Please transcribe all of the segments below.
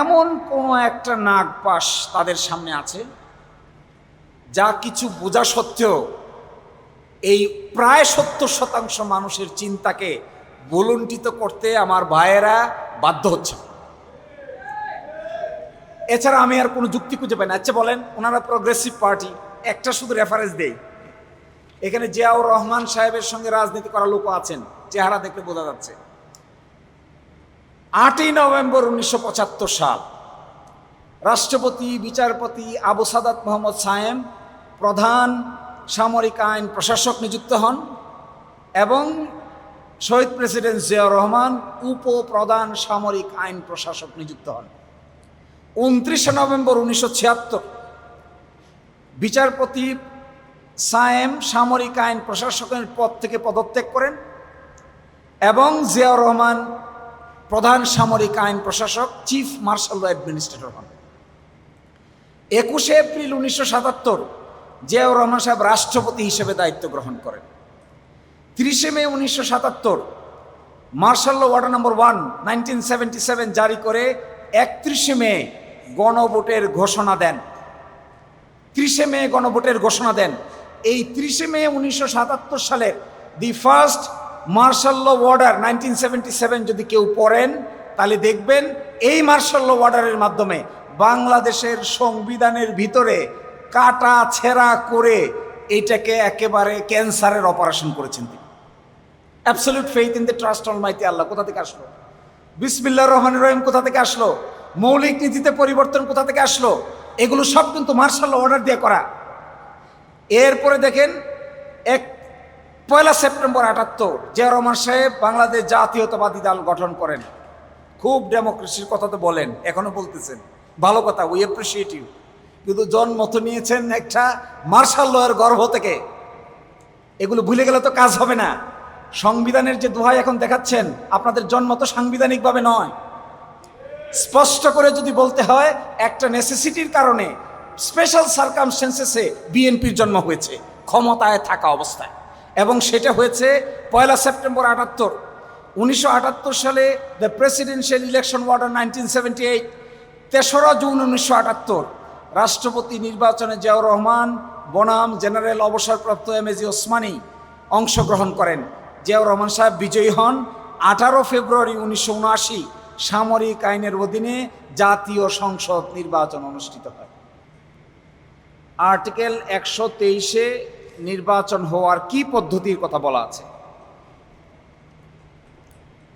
এমন কোনো একটা নাগপাশ তাদের সামনে আছে যা কিছু বোঝা সত্ত্বেও এই প্রায় 70% মানুষের চিন্তাকে বলুণ্ঠিত করতে আমার ভাইয়েরা বাধ্য হচ্ছে। এছাড়া আমি আর কোনো যুক্তি খুঁজে পাই না। আচ্ছা বলেন, ওনারা প্রগ্রেসিভ পার্টি, একটা শুধু রেফারেন্স দেই, এখানে জিয়াউর রহমান সাহেবের সঙ্গে রাজনীতি করা লোক আছেন, চেহারা দেখলে বোঝা যাচ্ছে। 8ই নভেম্বর 1975 সাল রাষ্ট্রপতি বিচারপতি আবু সাদাত মোহাম্মদ সায়েম প্রধান সামরিক আইন প্রশাসক নিযুক্ত হন এবং শহীদ প্রেসিডেন্ট জিয়াউর রহমান উপপ্রধান সামরিক আইন প্রশাসক নিযুক্ত হন। 29 নভেম্বর 1976 বিচারপতি সায়েম সামরিক আইন প্রশাসকের পদ থেকে পদত্যাগ করেন এবং জিয়াউর রহমান প্রধান সামরিক আইন প্রশাসক চিফ মার্শাল অ্যাডমিনিস্ট্রেটর হন। 21 এপ্রিল 1977 জিয়াউর রহমান সাহেব রাষ্ট্রপতি হিসেবে দায়িত্ব গ্রহণ করেন। 30 মে 1977 মার্শাল অর্ডার নম্বর 1 1977 জারি করে 31 মে গণভোটের ঘোষণা দেন। 30 মে গণভোটের ঘোষণা দেন। এই 30 মে 1977 সালের the first martial law order 1977 যদি কেউ পড়েন তাহলে দেখবেন এই মার্শাল ল অর্ডারের মাধ্যমে বাংলাদেশের সংবিধানের ভিতরে কাটা ছেঁড়া করে এইটাকে একেবারে ক্যান্সারের অপারেশন করেছেন তিনি। Absolute faith in the trust almighty Allah কোথা থেকে আসলো? বিসমিল্লাহির রহমানির রহিম কোথা থেকে আসলো? মৌলিক নীতিতে পরিবর্তন কোথা থেকে আসলো? এগুলো সব কিন্তু মার্শাল ল অর্ডার দিয়ে করা। এরপরে দেখেন 1 সেপ্টেম্বর 78 জিয়াউর রহমান সাহেব বাংলাদেশ জাতীয়তাবাদী দল গঠন করেন। খুব ডেমোক্রেসির কথা তো বলেন, এখনো বলতেছেন, ভালো কথা, উই অ্যাপ্রিসিয়েট ইউ। কিন্তু জন্ম তো নিয়েছেন একটা মার্শাল লয়ের গর্ভ থেকে, এগুলো ভুলে গেলে তো কাজ হবে না। সংবিধানের যে দোহাই এখন দেখাচ্ছেন, আপনাদের জন্ম তো সাংবিধানিকভাবে নয়। স্পষ্ট করে যদি বলতে হয়, একটা নেসেসিটির কারণে স্পেশাল সার্কামস্টেন্সেসে বিএনপির জন্ম হয়েছে ক্ষমতায় থাকা অবস্থায়, এবং সেটা হয়েছে 1 সেপ্টেম্বর 78। 1978 সালে দ্য প্রেসিডেন্সিয়াল ইলেকশন অর্ডার 1978, 3রা জুন 1978 রাষ্ট্রপতি নির্বাচনে জিয়াউর রহমান বনাম জেনারেল অবসরপ্রাপ্ত এমএজি ওসমানী অংশগ্রহণ করেন। জিয়াউর রহমান সাহেব বিজয়ী হন। 18 ফেব্রুয়ারি 1979 সামরিক আইনের অধীনে জাতীয় সংসদ নির্বাচন অনুষ্ঠিত হয়। আর্টিকেল 123-এ নির্বাচন হওয়ার কি পদ্ধতির কথা বলা আছে?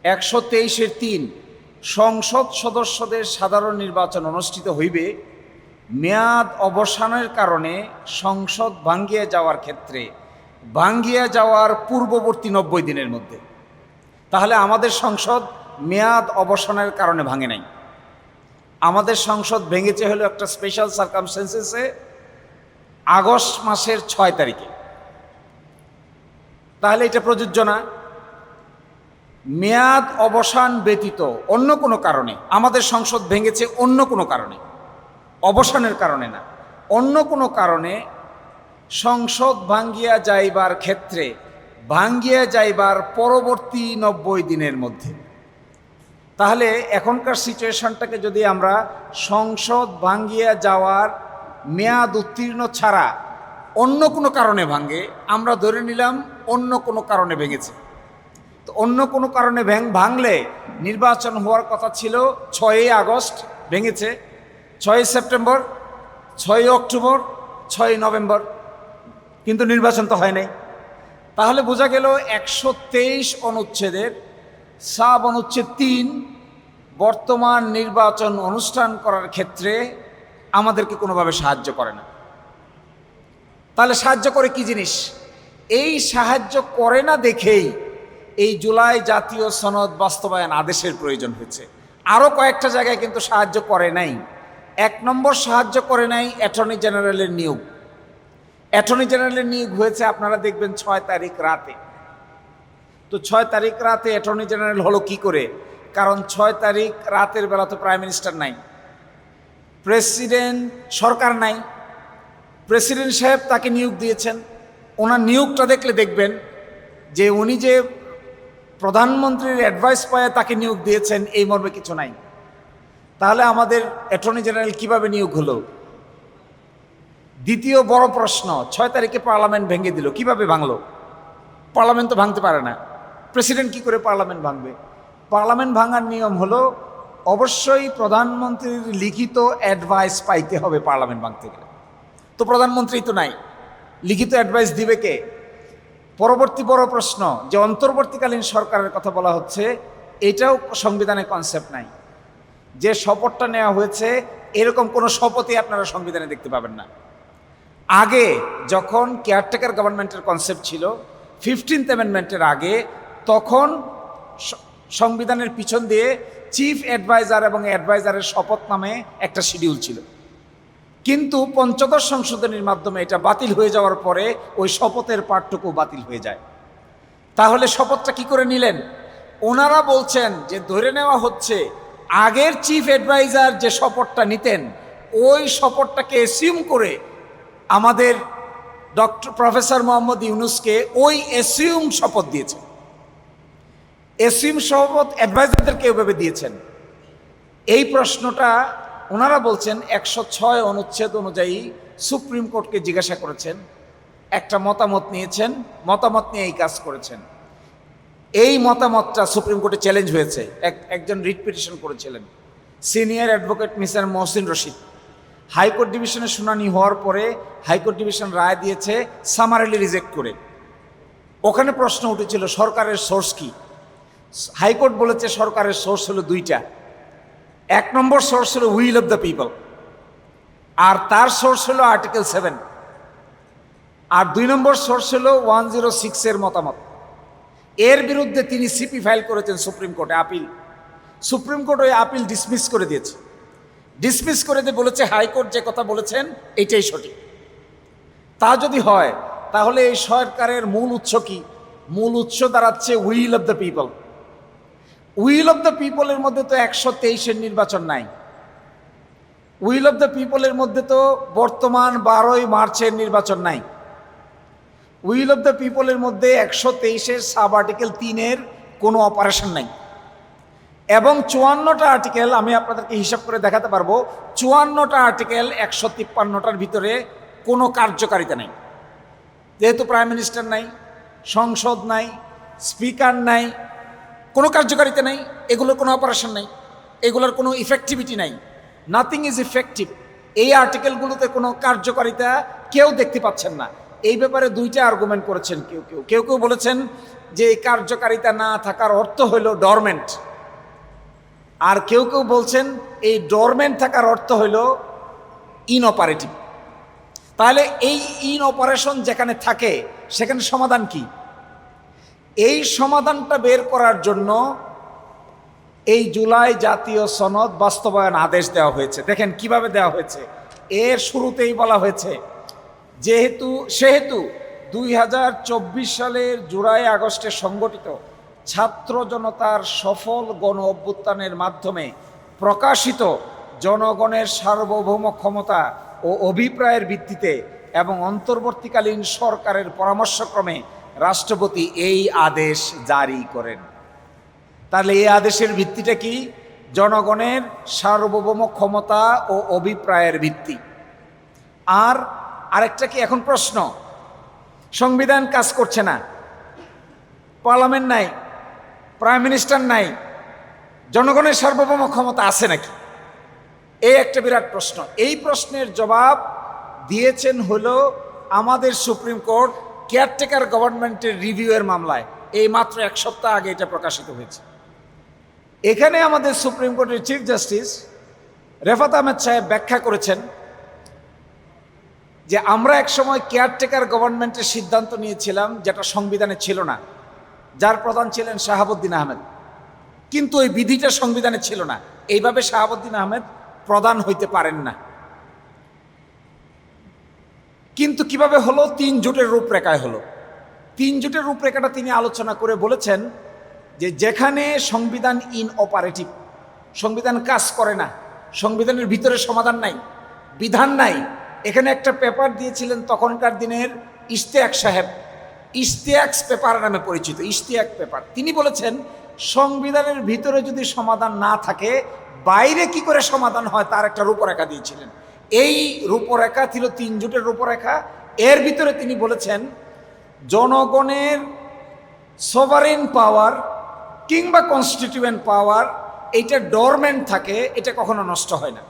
123-3 সংসদ সদস্যদের সাধারণ নির্বাচন অনুষ্ঠিত হইবে মেয়াদ অবসানের কারণে সংসদ ভাঙ্গিয়া যাওয়ার ক্ষেত্রে ভাঙ্গিয়া যাওয়ার পূর্ববর্তী 90 দিনের মধ্যে। তাহলে আমাদের সংসদ মেয়াদ অবসানের কারণে ভাঙে নাই, আমাদের সংসদ ভেঙেছে হলো একটা স্পেশাল সার্কামস্টেন্সেসে আগস্ট মাসের 6 তারিখে। তাহলে এটা প্রযোজ্য না। মেয়াদ অবসান ব্যতীত অন্য কোনো কারণে আমাদের সংসদ ভেঙেছে, অন্য কোনো কারণে, অবসানের কারণে না, অন্য কোনো কারণে সংসদ ভাঙ্গিয়া যাইবার ক্ষেত্রে ভাঙ্গিয়া যাইবার পরবর্তী 90 দিনের মধ্যে। তাহলে এখনকার সিচুয়েশনটাকে যদি আমরা সংসদ ভাঙ্গিয়া যাওয়ার মেয়াদ উত্তীর্ণ ছাড়া অন্য কোনো কারণে ভাঙে, আমরা ধরে নিলাম অন্য কোনো কারণে ভেঙেছে। তো অন্য কোনো কারণে ভাঙলে নির্বাচন হওয়ার কথা ছিল 6 আগস্ট, ভেঙেছে 6 সেপ্টেম্বর, 6 অক্টোবর, 6 নভেম্বর, কিন্তু নির্বাচন তো হয় নাই। তাহলে বোঝা গেল 123 অনুচ্ছেদের সাব অনুচ্ছেদ 3 বর্তমান নির্বাচন অনুষ্ঠান করার ক্ষেত্রে আমাদেরকে কোনোভাবে সাহায্য করে না। তাহলে সাহায্য করে কি জিনিস? এই সাহায্য করে না দেখেই এই জুলাই জাতীয় সনদ বাস্তবায়ন আদেশের প্রয়োজন হয়েছে। আরও কয়েকটা জায়গায় কিন্তু সাহায্য করে নাই। 1 নম্বর সাহায্য করে নাই অ্যাটর্নি জেনারেলের নিয়োগ। অ্যাটর্নি জেনারেলের নিয়োগ হয়েছে আপনারা দেখবেন 6 তারিখ রাতে। তো 6 তারিখ রাতে অ্যাটর্নি জেনারেল হলো কি করে? কারণ 6 তারিখ রাতের বেলা তো প্রাইম মিনিস্টার নাই, প্রেসিডেন্ট সরকার নাই, প্রেসিডেন্ট সাহেব তাকে নিয়োগ দিয়েছেন। ওনার নিয়োগটা দেখলে দেখবেন যে উনি যে প্রধানমন্ত্রীর অ্যাডভাইস পায় তাকে নিয়োগ দিয়েছেন এই মর্মে কিছু নাই। তাহলে আমাদের অ্যাটর্নি জেনারেল কিভাবে নিয়োগ হলো? দ্বিতীয় বড় প্রশ্ন, 6 তারিখে পার্লামেন্ট ভেঙে দিল, কিভাবে ভাঙলো? পার্লামেন্ট তো ভাঙতে পারে না, প্রেসিডেন্ট কি করে পার্লামেন্ট ভাঙবে? পার্লামেন্ট ভাঙার নিয়ম হলো অবশ্যই প্রধানমন্ত্রীর লিখিত অ্যাডভাইস পাইতে হবে পার্লামেন্ট ভাঙতে গেলে। তো প্রধানমন্ত্রী তো নাই, লিখিত অ্যাডভাইস দিবে কে? পরবর্তী বড় প্রশ্ন, যে অন্তর্বর্তীকালীন সরকারের কথা বলা হচ্ছে, এটাও সংবিধানে কনসেপ্ট নাই। যে শপথটা নেওয়া হয়েছে এরকম কোনো শপথই আপনারা সংবিধানে দেখতে পাবেন না। আগে যখন কেয়ারটেকার গভর্নমেন্টের কনসেপ্ট ছিল 15th অ্যামেন্ডমেন্টের আগে, তখন সংবিধানের পিছন দিয়ে চিফ অ্যাডভাইজার এবং অ্যাডভাইজারের শপথ নামে একটা শিডিউল ছিল। কিন্তু 15th সংশোধনীর মাধ্যমে এটা বাতিল হয়ে যাওয়ার পরে ওই শপথের পাঠটুকু বাতিল হয়ে যায়। তাহলে শপথটা কি করে নিলেন? ওনারা বলছেন যে ধরে নেওয়া হচ্ছে আগের চিফ অ্যাডভাইজার যে শপথটা নিতেন ওই শপথটাকে এসিউম করে আমাদের প্রফেসর মোহাম্মদ ইউনুসকে ওই এসিউম শপথ দিয়েছেন। এসিউম শপথ অ্যাডভাইজারদেরকে এভাবে দিয়েছেন। এই প্রশ্নটা ওনারা বলছেন 106 অনুচ্ছেদ অনুযায়ী সুপ্রিম কোর্টকে জিজ্ঞাসা করেছেন, একটা মতামত নিয়েছেন, মতামত নিয়ে এই কাজ করেছেন। এই মতামতটা সুপ্রিম কোর্টে চ্যালেঞ্জ হয়েছে। একজন রিট পিটিশন করেছিলেন senior advocate mister Mohsin Rashid. High court ডিভিশনে শুনানি হওয়ার পরে হাইকোর্ট ডিভিশন রায় দিয়েছে সামারিলি রিজেক্ট করে। ওখানে প্রশ্ন উঠেছিল সরকারের সোর্স কি। হাইকোর্ট বলেছে সরকারের সোর্স হলো দুইটা। 1 নম্বর সোর্স হলো উইল অফ দ্য পিপল, আর তার সোর্স হলো আর্টিকেল 7, আর 2 নম্বর সোর্স হলো 106 এর মতামত। এর বিরুদ্ধে তিনি সিপি ফাইল করেছেন সুপ্রিম কোর্টে, আপিল। সুপ্রিম কোর্ট ওই আপিল ডিসমিস করে দিয়েছে। ডিসমিস করে দিয়ে বলেছে হাইকোর্ট যে কথা বলেছেন এটাই সঠিক। তা যদি হয় তাহলে এই সরকারের মূল উৎস কি? মূল উৎস দাঁড়াচ্ছে will of the people. Will of the পিপলের মধ্যে তো 123-এর নির্বাচন নাই। উইল অফ দ্য পিপলের মধ্যে তো বর্তমান 12ই মার্চের নির্বাচন নাই। উইল অফ দ্য পিপলের মধ্যে 123-এর সাব আর্টিকেল 3-এর কোনো অপারেশন নাই। এবং 54টা আর্টিকেল আমি আপনাদেরকে হিসাব করে দেখাতে পারবো। 54টা আর্টিকেল 153টার ভিতরে কোনো কার্যকারিতা নেই। যেহেতু প্রাইম মিনিস্টার নাই, সংসদ নাই, স্পিকার নাই, কোনো কার্যকারিতা নেই, এগুলোর কোনো অপারেশন নেই, এগুলোর কোনো ইফেক্টিভিটি নাই। Nothing is effective. এই আর্টিকেলগুলোতে কোনো কার্যকারিতা কেউ দেখতে পাচ্ছেন না। এই ব্যাপারে 2টা আর্গুমেন্ট করেছেন কেউ কেউ বলেছেন যে এই কার্যকারিতা না থাকার অর্থ হলো ডরমেন্ট, আর কেউ কেউ বলছেন এই ডরমেন্ট থাকার অর্থ হলো ইনঅপারেটিভ। তাহলে এই ইনঅপারেশন যেখানে থাকে সেখানে সমাধান কি? এই সমাধানটা বের করার জন্য এই জুলাই জাতীয় সনদ বাস্তবায়ন আদেশ দেওয়া হয়েছে। দেখেন কিভাবে দেওয়া হয়েছে। এর শুরুতেই বলা হয়েছে সেহেতু 2024 সালের জুলাই আগস্টে সংগঠিত ছাত্র জনতার সফল গণ অভ্যুত্থানের মাধ্যমে প্রকাশিত জনগণের সার্বভৌম ক্ষমতা ও অভিপ্রায়ের ভিত্তিতে এবং অন্তর্বর্তীকালীন সরকারের পরামর্শক্রমে রাষ্ট্রপতি এই আদেশ জারি করেন। তাহলে এই আদেশের ভিত্তিটা কি? জনগণের সার্বভৌম ক্ষমতা ও অভিপ্রায়ের ভিত্তি। আর আরেকটা কি? এখন প্রশ্ন, সংবিধান কাজ করছে না, পার্লামেন্ট নাই, প্রাইম মিনিস্টার নাই, জনগণের সার্বভৌম ক্ষমতা আছে নাকি? এই একটা বিরাট প্রশ্ন। এই প্রশ্নের জবাব দিয়েছেন হলো আমাদের সুপ্রিম কোর্ট কেয়ারটেকার গভর্নমেন্টের রিভিউয়ের মামলায়। এই মাত্র 1 সপ্তাহ আগে এটা প্রকাশিত হয়েছে। এখানে আমাদের সুপ্রিম কোর্টের চিফ জাস্টিস রেফাত আহমেদ সাহেব ব্যাখ্যা করেছেন যে আমরা একসময় কেয়ারটেকার গভর্নমেন্টের সিদ্ধান্ত নিয়েছিলাম যেটা সংবিধানে ছিল না, যার প্রধান ছিলেন শাহাবুদ্দিন আহমেদ, কিন্তু ওই বিধিটা সংবিধানে ছিল না। এইভাবে শাহাবুদ্দিন আহমেদ প্রধান হইতে পারেন না। কিন্তু কিভাবে হলো? 3 জোটের রূপরেখায় হলো। 3 জোটের রূপরেখাটা তিনি আলোচনা করে বলেছেন যে যেখানে সংবিধান ইনঅপারেটিভ, সংবিধান কাজ করে না, সংবিধানের ভিতরে সমাধান নাই, বিধান নাই। এখানে একটা পেপার দিয়েছিলেন তখনকার দিনের ইশতিয়াক সাহেব, ইশতিয়াক পেপার নামে পরিচিত, ইশতিয়াক পেপার। তিনি বলেছেন সংবিধানের ভিতরে যদি সমাধান না থাকে বাইরে কি করে সমাধান হয় তার একটা রূপরেখা দিয়েছিলেন। এই রূপরেখা ছিল 3 জোটের রূপরেখা। এর ভিতরে তিনি বলেছেন জনগণের সভারেন পাওয়ার কিংবা কনস্টিটিউয়েন্ট পাওয়ার এইটা ডরমেন্ট থাকে, এটা কখনো নষ্ট হয় না।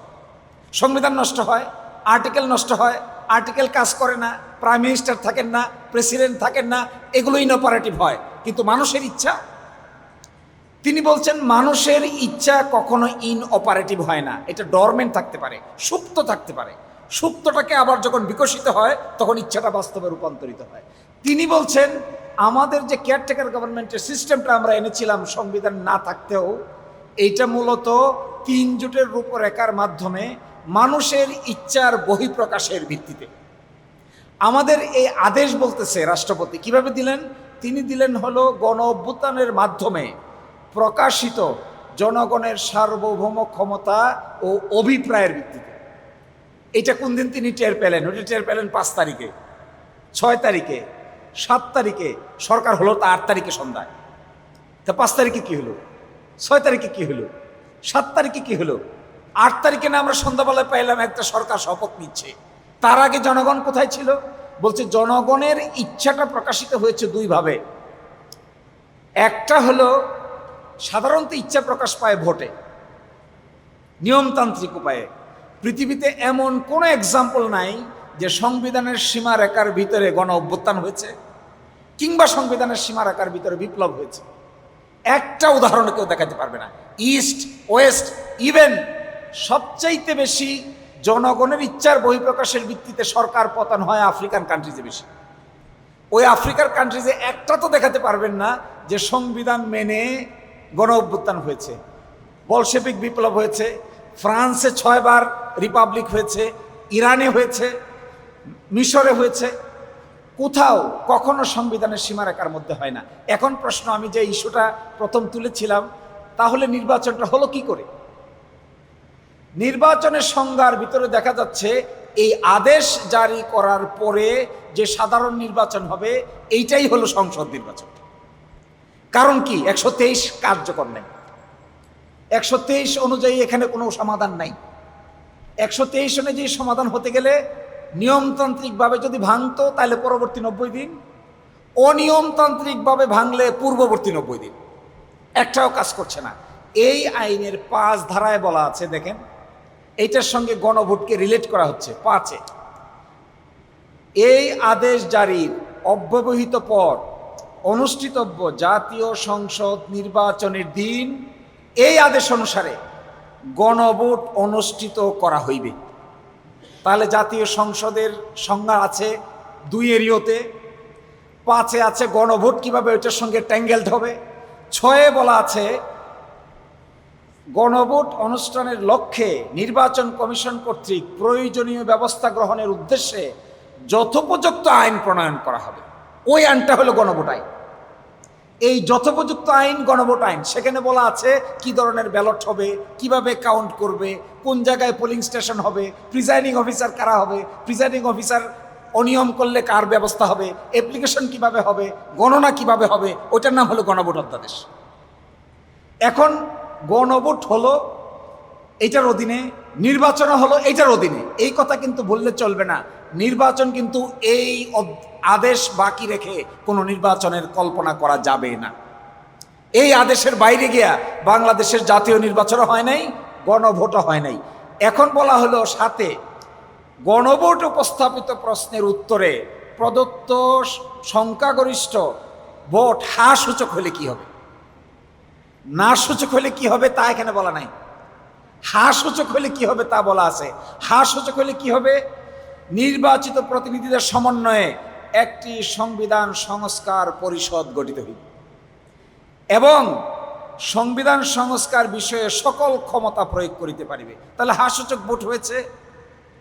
সংবিধান নষ্ট হয়, আর্টিকেল নষ্ট হয়, আর্টিকেল কাজ করে না, প্রাইম মিনিস্টার থাকেন না, প্রেসিডেন্ট থাকেন না, এগুলো ইনঅপারেটিভ হয়। কিন্তু মানুষের ইচ্ছা, তিনি বলছেন মানুষের ইচ্ছা কখনো ইনঅপারেটিভ হয় না, এটা ডরমেন্ট থাকতে পারে, সুপ্ত থাকতে পারে। সুপ্তটাকে আবার যখন বিকশিত হয় তখন ইচ্ছাটা বাস্তবে রূপান্তরিত হয়। তিনি বলছেন আমাদের যে কেয়ারটেকার গভর্নমেন্টের সিস্টেমটা আমরা এনেছিলাম সংবিধান না থাকতেও, এইটা মূলত 3 জোটের রূপরেখার মাধ্যমে মানুষের ইচ্ছার বহিঃপ্রকাশের ভিত্তিতে। আমাদের এই আদেশ বলতেছে রাষ্ট্রপতি কিভাবে দিলেন, তিনি দিলেন হলো গণ অভ্যুত্থানের মাধ্যমে প্রকাশিত জনগণের সার্বভৌম ক্ষমতা ও অভিপ্রায়ের ভিত্তিতে। এটা কোন দিন তিনি টের পেলেন? ওটা টের পেলেন 5 তারিখে, 6 তারিখে, 7 তারিখে, সরকার হলো তা 8 তারিখে সন্ধ্যায়। তা 5 তারিখে কি হলো, 6 তারিখে কি হলো, 7 তারিখে কি হলো? 8 তারিখে না আমরা সন্ধ্যাবেলায় পাইলাম একটা সরকার শপথ নিচ্ছে। তার আগে জনগণ কোথায় ছিল? বলছে জনগণের ইচ্ছাটা প্রকাশিত হয়েছে 2 ভাবে। একটা হলো সাধারণত ইচ্ছা প্রকাশ পায় ভোটে, নিয়মতান্ত্রিক উপায়ে। পৃথিবীতে এমন কোনো এক্সাম্পল নাই যে সংবিধানের সীমারেখার ভিতরে গণ অভ্যুত্থান হয়েছে কিংবা সংবিধানের সীমারেখার ভিতরে বিপ্লব হয়েছে। একটা উদাহরণ কেউ দেখাতে পারবে না। ইস্ট ওয়েস্ট, ইভেন সবচাইতে বেশি জনগণের ইচ্ছার বহিঃপ্রকাশের ভিত্তিতে সরকার পতন হয় আফ্রিকান কান্ট্রিজে বেশি। ওই আফ্রিকার কান্ট্রিজে একটা তো দেখাতে পারবেন না যে সংবিধান মেনে গণ অভ্যুত্থান হয়েছে। বলশেভিক বিপ্লব হয়েছে, ফ্রান্সে 6 বার রিপাবলিক হয়েছে, ইরানে হয়েছে, মিশরে হয়েছে। কোথাও কখনো সংবিধানের সীমারেখার মধ্যে হয় না। এখন প্রশ্ন, আমি যে ইস্যুটা প্রথম তুলেছিলাম, তাহলে নির্বাচনটা হলো কি করে? নির্বাচনের সংজ্ঞার ভিতরে দেখা যাচ্ছে এই আদেশ জারি করার পরে যে সাধারণ নির্বাচন হবে এইটাই হলো সংসদ নির্বাচন। কারণ কি? 123 কার্যকর নেই। 123 অনুযায়ী এখানে কোনো সমাধান নাই। 123 অনুযায়ী সমাধান হতে গেলে নিয়মতান্ত্রিকভাবে যদি ভাঙতো তাহলে পরবর্তী 90 দিন, অনিয়মতান্ত্রিকভাবে ভাঙলে পূর্ববর্তী 90 দিন। একটাও কাজ করছে না। এই আইনের 5 ধারায় বলা আছে, দেখেন এইটার সঙ্গে গণভোটকে রিলেট করা হচ্ছে। 5-এ এই আদেশ জারির অব্যবহিত পর অনুষ্ঠিতব্য জাতীয় সংসদ নির্বাচনের দিন এই আদেশ অনুসারে গণভোট অনুষ্ঠিত করা হইবে। তাহলে জাতীয় সংসদের সংজ্ঞা আছে 2 ইতে, 5-এ আছে গণভোট কিভাবে ওইটার সঙ্গে ট্যাঙ্গেলড হবে, 6-এ বলা আছে গণভোট অনুষ্ঠানের লক্ষ্যে নির্বাচন কমিশন কর্তৃক প্রয়োজনীয় ব্যবস্থা গ্রহণের উদ্দেশ্যে যথোপযুক্ত আইন প্রণয়ন করা হবে। ওই আইনটা হলো গণভোট আইন। এই যথোপযুক্ত আইন গণভোট আইন। সেখানে বলা আছে কি ধরনের ব্যালট হবে, কিভাবে কাউন্ট করবে, কোন জায়গায় পোলিং স্টেশন হবে, প্রিজাইডিং অফিসার কারা হবে, প্রিজাইডিং অফিসার অনিয়ম করলে কার ব্যবস্থা হবে, অ্যাপ্লিকেশন কিভাবে হবে, গণনা কিভাবে হবে, ওইটার নাম হলো গণভোট অধ্যাদেশ। এখন গণভোট হলো এইটার অধীনে, নির্বাচন হলো এইটার অধীনে। এই কথা কিন্তু বললে চলবে না। নির্বাচন কিন্তু এই আদেশ বাকি রেখে কোনো নির্বাচনের কল্পনা করা যাবে না। এই আদেশের বাইরে গিয়া বাংলাদেশের জাতীয় নির্বাচনও হয় নাই, গণভোটও হয় নাই। এখন বলা হলো সাথে গণভোট উপস্থাপিত প্রশ্নের উত্তরে প্রদত্ত সংখ্যাগরিষ্ঠ ভোট হ্যাঁ সূচক হলে কি হবে, না সূচক হলে কি হবে তা এখানে বলা নাই। হ্যাঁ সূচক হলে কি হবে তা বলা আছে। হ্যাঁ সূচক হলে কি হবে? নির্বাচিত প্রতিনিধিদের সমন্বয়ে একটি সংবিধান সংস্কার পরিষদ গঠিত হইবে এবং সংবিধান সংস্কার বিষয়ে সকল ক্ষমতা প্রয়োগ করিতে পারিবে। তাহলে হ্যাঁ সূচক ভোট হয়েছে,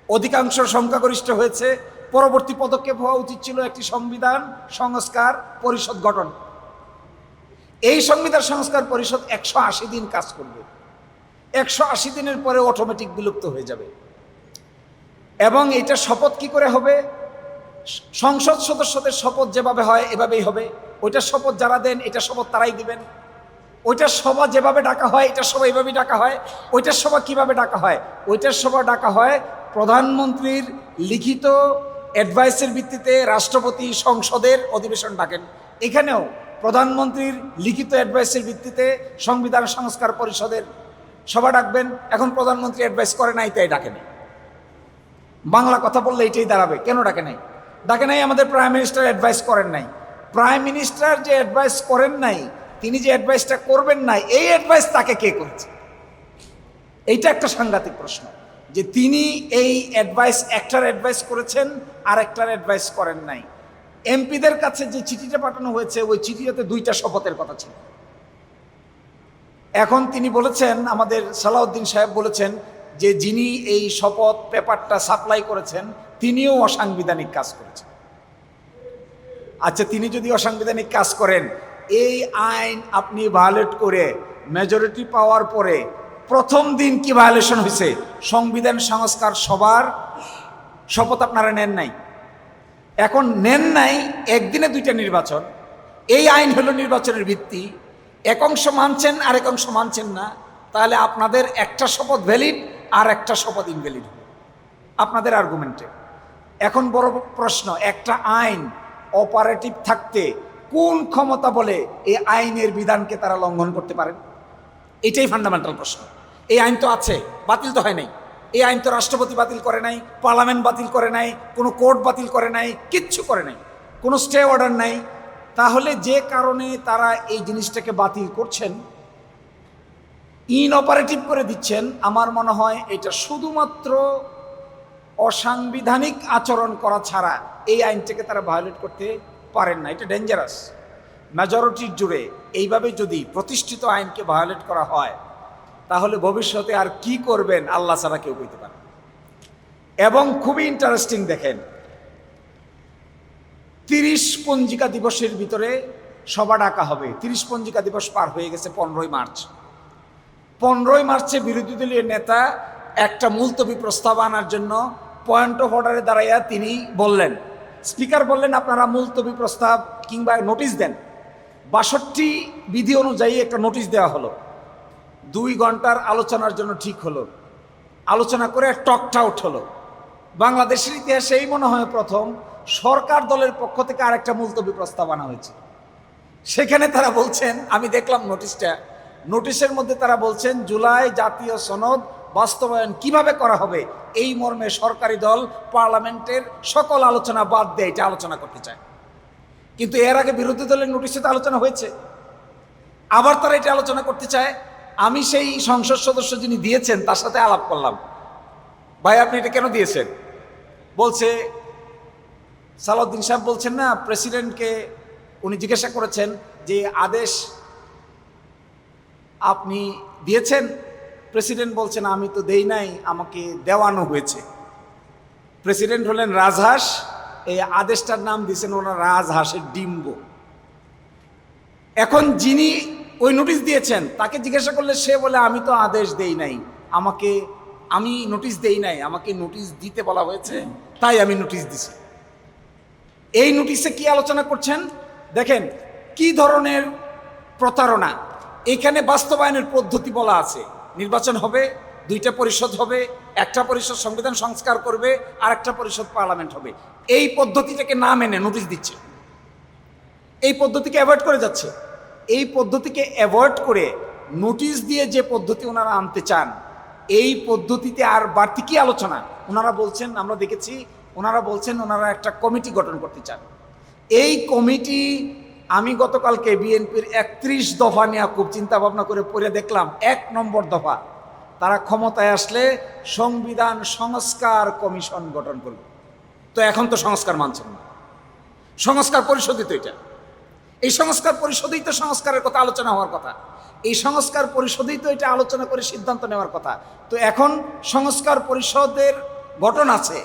অধিকাংশ সংখ্যাগরিষ্ঠ হয়েছে। পরবর্তী পদক্ষেপ হওয়া উচিত ছিল একটি সংবিধান সংস্কার পরিষদ গঠন। এই সংবিধান সংস্কার পরিষদ 180 দিন কাজ করবে। 180 দিনের পরে অটোমেটিক বিলুপ্ত হয়ে যাবে। এবং এটা শপথ কি করে হবে? সংসদ সদস্যদের শপথ যেভাবে হয় এভাবেই হবে। ওইটা শপথ যারা দেন এটা শপথ তারাই দিবেন। ওইটার সভা যেভাবে ডাকা হয় এটার সভা এইভাবেই ডাকা হয়। ওইটার সভা কিভাবে ডাকা হয়? ওইটার সভা ডাকা হয় প্রধানমন্ত্রীর লিখিত অ্যাডভাইসের ভিত্তিতে রাষ্ট্রপতি সংসদের অধিবেশন ডাকেন। এখানেও প্রধানমন্ত্রীর লিখিত অ্যাডভাইসের ভিত্তিতে সংবিধান সংস্কার পরিষদের সভা ডাকবেন। এখন প্রধানমন্ত্রী অ্যাডভাইস করে নাই, তাই ডাকে নাই। বাংলা কথা বললে এটাই দাঁড়াবে, কেন ডাকে নাই? ডাকে নাই আমাদের প্রাইম মিনিস্টার অ্যাডভাইস করেন নাই। প্রাইম মিনিস্টার যে অ্যাডভাইস করেন নাই, তিনি যে অ্যাডভাইসটা করবেন নাই, এই অ্যাডভাইস তাকে কে করেছে? এইটা একটা সাংঘাতিক প্রশ্ন, যে তিনি এই অ্যাডভাইস, একটার অ্যাডভাইস করেছেন আর একটার অ্যাডভাইস করেন নাই। এমপিদের কাছে যে চিঠিটা পাঠানো হয়েছে, ওই চিঠিটাতে 2টা শপথের কথা ছিল। এখন তিনি বলেছেন, আমাদের সালাউদ্দিন সাহেব বলেছেন যে যিনি এই শপথ পেপারটা সাপ্লাই করেছেন তিনিও অসাংবিধানিক কাজ করেছেন। আচ্ছা, তিনি যদি অসাংবিধানিক কাজ করেন, এই আইন আপনি ভায়োলেট করে মেজরিটি পাওয়ার পরে প্রথম দিন কি ভায়োলেশন হয়েছে? সংবিধান সংস্কার সভার শপথ আপনারা নেন নাই। এখন নেন নাই, একদিনে 2টা নির্বাচন, এই আইন হলো নির্বাচনের ভিত্তি। এক অংশ মানছেন আর এক অংশ মানছেন না, তাহলে আপনাদের একটা শপথ ভ্যালিড আর একটা শপথ ইনভ্যালিড আপনাদের আর্গুমেন্টে। এখন বড় প্রশ্ন, একটা আইন অপারেটিভ থাকতে কোন ক্ষমতা বলে এই আইনের বিধানকে তারা লঙ্ঘন করতে পারেন? এটাই ফান্ডামেন্টাল প্রশ্ন। এই আইন তো আছে, বাতিল তো হয় নাই। এই আইন তো রাষ্ট্রপতি বাতিল করে নাই, পার্লামেন্ট বাতিল করে নাই, কোনো কোর্ট বাতিল করে নাই, কিচ্ছু করে নাই, কোনো স্টে অর্ডার নাই। তাহলে যে কারণে তারা এই জিনিসটাকে বাতিল করছেন, ইনঅপারেটিভ করে দিচ্ছেন, আমার মনে হয় এটা শুধুমাত্র অসাংবিধানিক আচরণ করা ছাড়া এই আইনটাকে তারা ভায়োলেট করতে পারেন না। এটা ডেঞ্জারাস। মেজরিটির জুড়ে এইভাবে যদি প্রতিষ্ঠিত আইনকে ভায়োলেট করা হয়, তাহলে ভবিষ্যতে আর কি করবেন আল্লাহ ছাড়া কেউ কইতে পারে। এবং খুবই ইন্টারেস্টিং, দেখেন 30 পঞ্জিকা দিবসের ভিতরে সভা ডাকা হবে। 30 পঞ্জিকা দিবস পার হয়ে গেছে 15ই মার্চ। 15ই মার্চে বিরোধী দলীয় নেতা একটা মুলতবি প্রস্তাব আনার জন্য পয়েন্ট অফ অর্ডারে দাঁড়াইয়া তিনি বললেন, স্পিকার বললেন আপনারা মুলতবি প্রস্তাব কিংবা নোটিশ দেন। 62 বিধি অনুযায়ী একটা নোটিশ দেওয়া হলো। 2 ঘন্টার আলোচনার জন্য ঠিক হলো। আলোচনা করে টকটা আউট হলো। বাংলাদেশের ইতিহাসে এই মনে হয় প্রথম সরকার দলের পক্ষ থেকে আরেকটা মুলতবি প্রস্তাব আনা হয়েছে। সেখানে তারা বলছেন, আমি দেখলাম নোটিশটা, নোটিশের মধ্যে তারা বলছেন জুলাই জাতীয় সনদ বাস্তবায়ন কিভাবে করা হবে এই মর্মে সরকারি দল পার্লামেন্টের সকল আলোচনা বাদ দিয়ে এটা আলোচনা করতে চায়। কিন্তু এর আগে বিরোধী দলের নোটিশে তো আলোচনা হয়েছে, আবার তারা এটা আলোচনা করতে চায়। আমি সেই সংসদ সদস্য যিনি দিয়েছেন তার সাথে আলাপ করলাম, ভাই আপনি এটা কেন দিয়েছেন? বলছে, সালাউদ্দিন সাহেব বলছেন না, প্রেসিডেন্টকে উনি জিজ্ঞাসা করেছেন যে আদেশ আপনি দিয়েছেন? প্রেসিডেন্ট বলছেন আমি তো দেই নাই, আমাকে দেওয়ানো হয়েছে। প্রেসিডেন্ট হলেন রাজহাঁস, এই আদেশটার নাম দিয়েছেন ওনার রাজহাঁসের ডিম্ব। এখন যিনি ওই নোটিশ দিয়েছেন তাকে জিজ্ঞাসা করলে সে বলে আমি তো আদেশ দেই নাই, আমি নোটিশ দেই নাই, আমাকে নোটিশ দিতে বলা হয়েছে, তাই আমি নোটিশ দিছি। এই নোটিশে কি আলোচনা করছেন দেখেন, কি ধরনের প্রতারণা। এখানে বাস্তবায়নের পদ্ধতি বলা আছে, নির্বাচন হবে, 2টা পরিষদ হবে, একটা পরিষদ সংবিধান সংস্কার করবে আর একটা পরিষদ পার্লামেন্ট হবে। এই পদ্ধতিটাকে না মেনে নোটিশ দিচ্ছে, এই পদ্ধতিকে অ্যাভয়েড করে যাচ্ছে। এই পদ্ধতিকে অ্যাভয়েড করে নোটিশ দিয়ে যে পদ্ধতি ওনারা আনতে চান, এই পদ্ধতিতে আর বাড়তি কি আলোচনা? ওনারা বলছেন, আমরা দেখেছি, ওনারা বলছেন ওনারা একটা কমিটি গঠন করতে চান। এই কমিটি আমি গতকালকে বিএনপির 31 দফা নিয়ে খুব চিন্তা ভাবনা করে পড়ে দেখলাম, 1 নম্বর দফা, তারা ক্ষমতায় আসলে সংবিধান সংস্কার কমিশন গঠন করবে। তো এখন তো সংস্কার মানছেন না, সংস্কার পরিষদই তো এটা, এই সংস্কার পরিষদেই তো সংস্কারের কথা আলোচনা হওয়ার কথা, এই সংস্কার পরিষদেই তো এটা আলোচনা করে সিদ্ধান্ত নেওয়ার কথা। তো এখন সংস্কার পরিষদের গঠন আছে,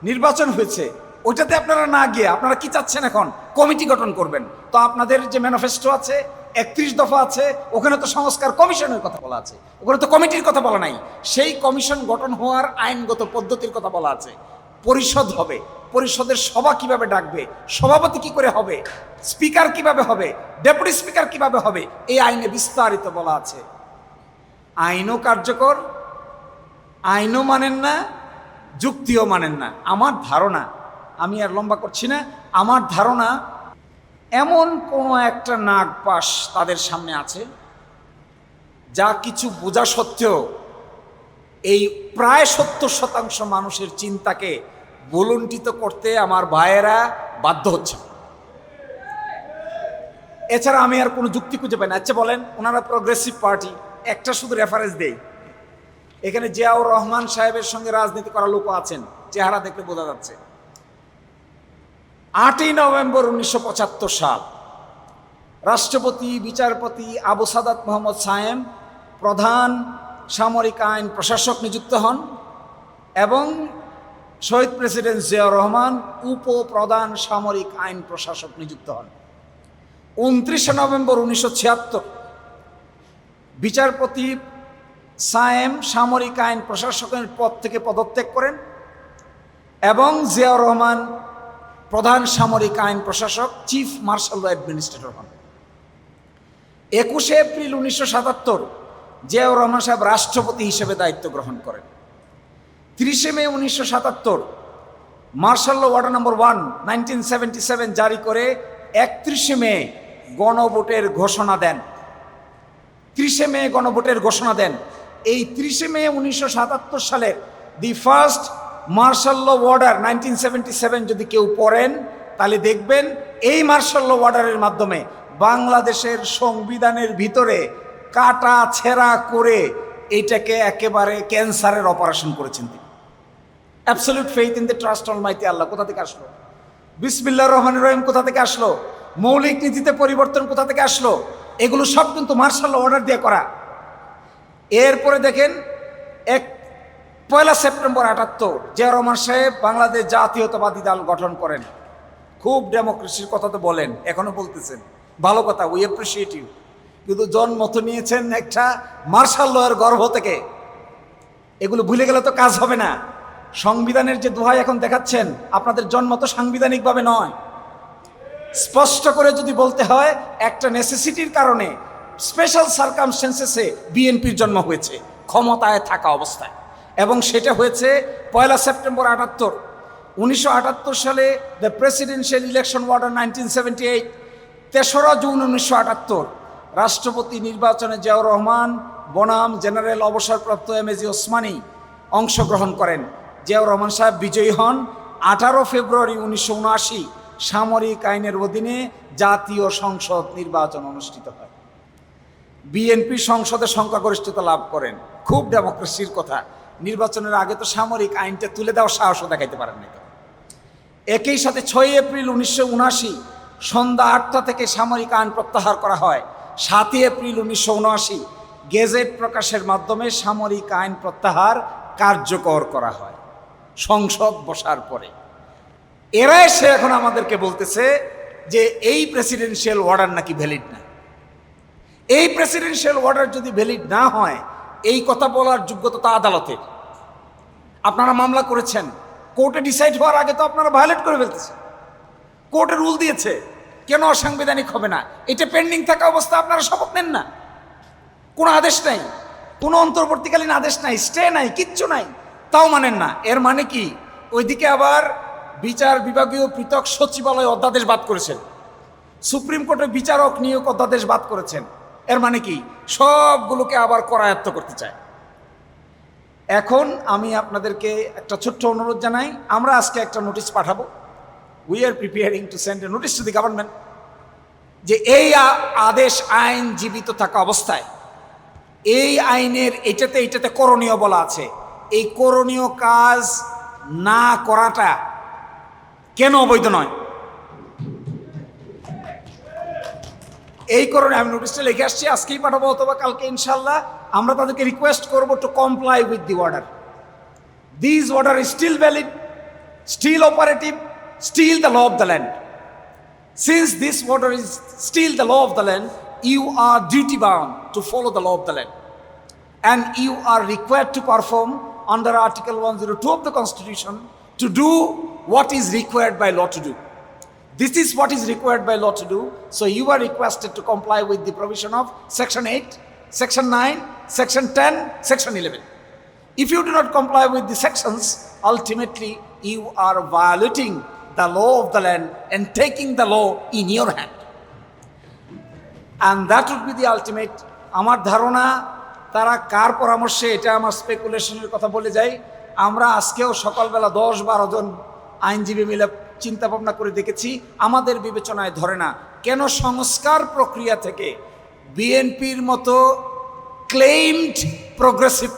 নির্বাচন হয়েছে, ওইটাতে আপনারা না গিয়ে আপনারা কি চাচ্ছেন? এখন কমিটি গঠন করবেন। তো আপনাদের যে ম্যানিফেস্টো আছে, 31 দফা আছে, ওখানে তো সংস্কার কমিশনের কথা বলা আছে, ওখানে তো কমিটির কথা বলা নাই। সেই কমিশন গঠন হওয়ার আইনগত পদ্ধতির কথা বলা আছে। পরিষদ হবে, পরিষদের সভা কিভাবে ডাকবে, সভাপতি কি করে হবে, স্পিকার কিভাবে হবে, ডেপুটি স্পিকার কিভাবে হবে, এই আইনে বিস্তারিত বলা আছে। আইনও কার্যকর, আইনও মানেন না, যুক্তিও মানেন না। আমার ধারণা, আমি আর লম্বা করছি না, আমার ধারণা এমন কোনো একটা নাগপাশ তাদের সামনে আছে যা কিছু বোঝা সত্ত্বেও এই প্রায় 70% মানুষের চিন্তাকে বুলুণ্ঠিত করতে আমার ভাইয়েরা বাধ্য হচ্ছে। এছাড়া আমি আর কোনো যুক্তি খুঁজে পাই না। আচ্ছা বলেন, ওনারা প্রোগ্রেসিভ পার্টি, একটা শুধু রেফারেন্স দেই, এখানে জিয়াউর রহমান সাহেবের সঙ্গে রাজনীতি করা লোকও আছেন, চেহারা দেখলে বোঝা যাচ্ছে। 8ই নভেম্বর 1975 সাল রাষ্ট্রপতি বিচারপতি আবু সাদাত মোহাম্মদ সায়েম প্রধান সামরিক আইন প্রশাসক নিযুক্ত হন এবং শহীদ প্রেসিডেন্ট জিয়াউর রহমান উপপ্রধান সামরিক আইন প্রশাসক নিযুক্ত হন। 29 নভেম্বর 1976 বিচারপতি সায়েম সামরিক আইন প্রশাসকের পদ থেকে পদত্যাগ করেন এবং জিয়াউর রহমান প্রধান সামরিক আইন প্রশাসক চিফ মার্শাল ল অ্যাডমিনিস্ট্রেটর হন। 21 এপ্রিল 1977 জিয়াউর রহমান সাহেব রাষ্ট্রপতি হিসেবে দায়িত্ব গ্রহণ করেন। 30 May 1977 martial law order number 1 1977 জারি করে 31 মে গণভোটের ঘোষণা দেন। 30 মে গণভোটের ঘোষণা দেন। এই 30 মে 1977 সালের the first martial law order 1977 যদি কেউ পড়েন তাহলে দেখবেন এই মার্শাল ল অর্ডারের মাধ্যমে বাংলাদেশের সংবিধানের ভিতরে কাটা ছেঁড়া করে এইটাকে একেবারে ক্যান্সারের অপারেশন করেছেন তিনি। Absolute faith in the trust almighty Allah কোথা থেকে আসলো? বিসমিল্লাহির রহমানির রহিম কোথা থেকে আসলো? মৌলিক নীতিতে পরিবর্তন কোথা থেকে আসলো? এগুলো সব কিন্তু মার্শাল ল অর্ডার দিয়ে করা। এরপরে দেখেন 1 সেপ্টেম্বর 78 জিয়াউর রহমান সাহেব বাংলাদেশ জাতীয়তাবাদী দল গঠন করেন। খুব ডেমোক্রেসির কথা তো বলেন, এখনো বলতেছেন, ভালো কথা, উই অ্যাপ্রিসিয়েট ইউ। কিন্তু জন্ম তো নিয়েছেন একটা মার্শাল ল এর গর্ভ থেকে, এগুলো ভুলে গেলে তো কাজ হবে না। সংবিধানের যে দোহাই এখন দেখাচ্ছেন, আপনাদের জন্ম তো সাংবিধানিকভাবে নয়। স্পষ্ট করে যদি বলতে হয়, একটা নেসেসিটির কারণে স্পেশাল সার্কামস্টেন্সেসে বিএনপির জন্ম হয়েছে ক্ষমতায় থাকা অবস্থায়, এবং সেটা হয়েছে 1 সেপ্টেম্বর 78। 1978 সালে দ্য প্রেসিডেন্সিয়াল ইলেকশন অর্ডার 1978, 3রা জুন 1978 রাষ্ট্রপতি নির্বাচনে জিয়াউর রহমান বনাম জেনারেল অবসরপ্রাপ্ত এমএজি ওসমানী অংশগ্রহণ করেন। জিয়াউর রহমান সাহেব বিজয়ী হন। 18 ফেব্রুয়ারি 1979 সামরিক আইনের অধীনে জাতীয় সংসদ নির্বাচন অনুষ্ঠিত হয়। বিএনপি সংসদে সংখ্যাগরিষ্ঠতা লাভ করেন। খুব ডেমোক্রেসির কথা। নির্বাচনের আগে তো সামরিক আইনটা তুলে দেওয়ার সাহসও দেখাইতে পারেন না। একই সাথে 6 এপ্রিল 1979 সন্ধ্যা 8টা থেকে সামরিক আইন প্রত্যাহার করা হয়। 7 এপ্রিল 1979 গেজেট প্রকাশের মাধ্যমে সামরিক আইন প্রত্যাহার কার্যকর করা হয় সংসদ বসার পরে। এরা এসে এখন আমাদেরকে বলতেছে যে এই প্রেসিডেন্সিয়াল অর্ডার নাকি ভ্যালিড না। এই প্রেসিডেন্সিয়াল অর্ডার যদি ভ্যালিড না হয়, এই কথা বলার যোগ্যতা তো আদালতের। আপনারা মামলা করেছেন, কোর্টে ডিসাইড হওয়ার আগে তো আপনারা ভায়োলেট করে ফেলতেছেন। কোর্টে রুল দিয়েছে, কেন অসাংবিধানিক হবে না? এটা পেন্ডিং থাকা অবস্থা আপনারা শপথ নেন না। কোনো আদেশ নাই, কোনো অন্তর্বর্তীকালীন আদেশ নাই, স্টে নাই, কিচ্ছু নাই, তাও মানেন না। এর মানে কি? ওইদিকে আবার বিচার বিভাগীয় পৃথক সচিবালয় অধ্যাদেশ বাদ করেছেন, সুপ্রিম কোর্টের বিচারক নিয়োগ অধ্যাদেশ বাদ করেছেন। এর মানে কি? সবগুলোকে আবার করায়ত্ত করতে চায়। এখন আমি আপনাদেরকে একটা ছোট্ট অনুরোধ জানাই, আমরা আজকে একটা নোটিশ পাঠাবো। We are preparing to send A notice to the government, যে এই আদেশ আইন জীবিত থাকা অবস্থায় এই আইনের এটাতে করণীয় বলা আছে, এই করণীয় কাজ না করাটা কেন অবৈধ নয়? এই কারণে আমি নোটিশটা লিখে আসছি, আজকেই পাঠাবো অথবা কালকে ইনশাল্লাহ। আমরা তাদেরকে রিকোয়েস্ট করব to comply with the order. This order is still valid, still operative, still the law of the land. Since this order is still the law of the land, you are duty bound to follow the law of the land, and you are required to perform under Article 102 of the Constitution to do what is required by law to do. This is what is required by law to do. So you are requested to comply with the provision of Section 8, Section 9, Section 10, Section 11. If you do not comply with the sections, ultimately you are violating the law of the land and taking the law in your hand. And that would be the ultimate. আমার ধারণা তারা কার পরামর্শে, এটা আমার স্পেকুলেশনের কথা বলে যাই, আমরা আজকেও সকালবেলা 10-12 জন আইনজীবী মিলে চিন্তা ভাবনা করে দেখেছি, আমাদের বিবেচনায় ধরে না কেন সংস্কার প্রক্রিয়া থেকে বিএনপির মতো ক্লেইমড প্রোগ্রেসিভ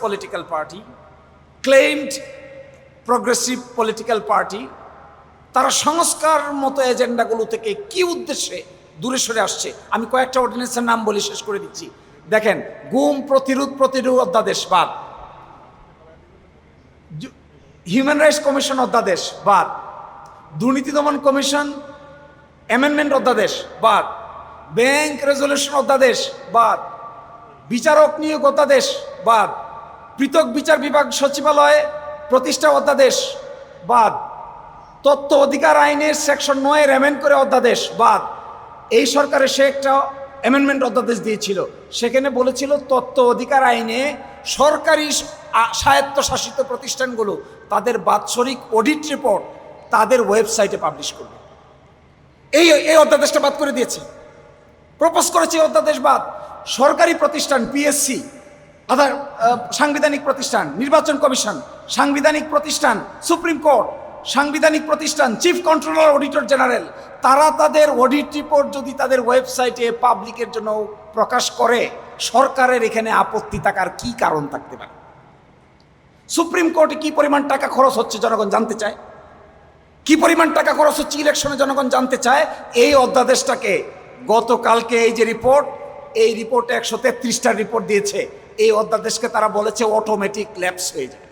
পলিটিক্যাল পার্টি তারা সংস্কার মতো এজেন্ডাগুলো থেকে কি উদ্দেশ্যে দূরে সরে আসছে। আমি কয়েকটা অর্ডিন্যান্সের নাম বলে শেষ করে দিচ্ছি। দেখেন, গুম প্রতিরোধ অধ্যাদেশ বাদ, হিউম্যান রাইটস কমিশন অধ্যাদেশ বাদ, দুর্নীতি দমন কমিশন অ্যামেন্ডমেন্ট অধ্যাদেশ বাদ, ব্যাংক রেজলিউশন অধ্যাদেশ বাদ, বিচারক নিয়োগ অধ্যাদেশ বাদ, পৃথক বিচার বিভাগ সচিবালয় প্রতিষ্ঠা অধ্যাদেশ বাদ, তথ্য অধিকার আইনের সেকশন 9 অ্যামেন্ড করে অধ্যাদেশ বাদ। এই সরকারে সে একটা অ্যামেন্ডমেন্ট অধ্যাদেশ দিয়েছিল, সেখানে বলেছিল তথ্য অধিকার আইনে সরকারি স্বায়ত্তশাসিত প্রতিষ্ঠানগুলো তাদের বাৎসরিক অডিট রিপোর্ট তাদের ওয়েবসাইটে পাবলিশ করবে। এই অধ্যাদেশটা বাদ করে দিয়েছে, প্রপোজ করেছে অধ্যাদেশ বাদ। সরকারি প্রতিষ্ঠান, পিএসসি, আদার সাংবিধানিক প্রতিষ্ঠান, নির্বাচন কমিশন সাংবিধানিক প্রতিষ্ঠান, সুপ্রিম কোর্ট সাংবিধানিক প্রতিষ্ঠান, চিফ কন্ট্রোলার, অডিটর জেনারেল, তারা তাদের অডিট রিপোর্ট যদি তাদের ওয়েবসাইটে পাবলিকের জন্য প্রকাশ করে, সরকারের এখানে আপত্তি থাকার কি কারণ থাকতে পারে? সুপ্রিম কোর্টে কি পরিমাণ টাকা খরচ হচ্ছে জনগণ জানতে চায়, কি পরিমাণ টাকা খরচ হচ্ছে ইলেকশনে জনগণ জানতে চায়। এই অধ্যাদেশটাকে গতকালকে এই যে রিপোর্ট, এই রিপোর্টে 133টা রিপোর্ট দিয়েছে, এই অধ্যাদেশকে তারা বলেছে অটোমেটিক ল্যাপস হয়ে যাবে।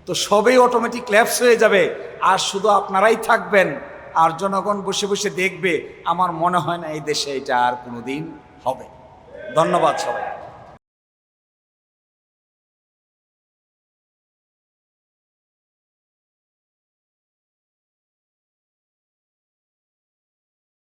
তো সবই অটোমেটিক ল্যাপস হয়ে যাবে, আর শুধু আপনারাই থাকবেন আর জনগণ বসে বসে দেখবে। আমার মনে হয় না এই দেশে এটা আর কোনোদিন হবে। ধন্যবাদ সবাই।